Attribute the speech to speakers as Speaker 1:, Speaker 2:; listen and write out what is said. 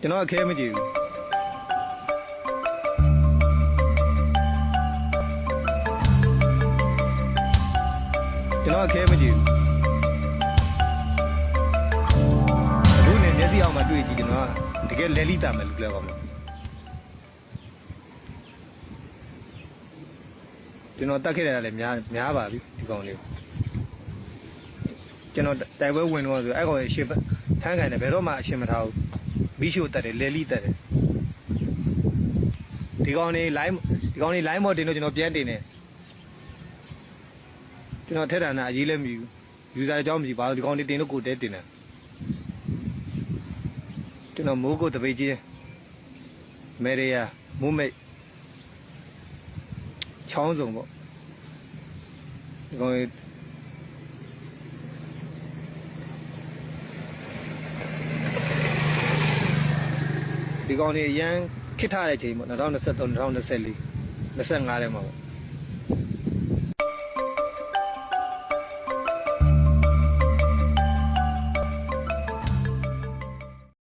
Speaker 1: ကျွန်တော်အခဲမကြည့်ဘူးကျွန်တော်အခဲမကြည့်ဘူးအခုနဲ့မျက်စိအောင်မှတွေ့ကြည့်ကျွန်တော်တကယ်လဲလိတာမယ်လို့ပြောပါမယ်ကျွန်တော်တတ်ခဲ့ရတာလည်းများပါပြီဒီကောင်လေးကျွန်တော်တိုက်ပွဲဝင်တော့ဆိုအဲ့ကောင်ရှင်းထမ်းကန်တယ်ဘယ်တော့မှအရှင်းမထားဘူးမိရှို့တက်တယ်လဲလိတက်တယ်ဒီကောင်လေး line မော်တင်လို့ကျွန်တော်ပြန်တင်တယ်ကျွန်တော်ထက်တာနာအရေးလည်းမယူယူဇာအကြောင်းမရှိပါဘူးဒီကောင်လေးတင်လို့ကိုတဲတင်တယ်ကျွန်တော်မိုးကိုတပိတ်ချင်းမေရီယာမိုးမိတ်ချောင်းစုံပေါ့ဒီကောင်ဒီကောင်လေးရန်ခစ်ထားတဲ့ချိန်ပေါ့2023 2024 25ထဲမှာပေါ့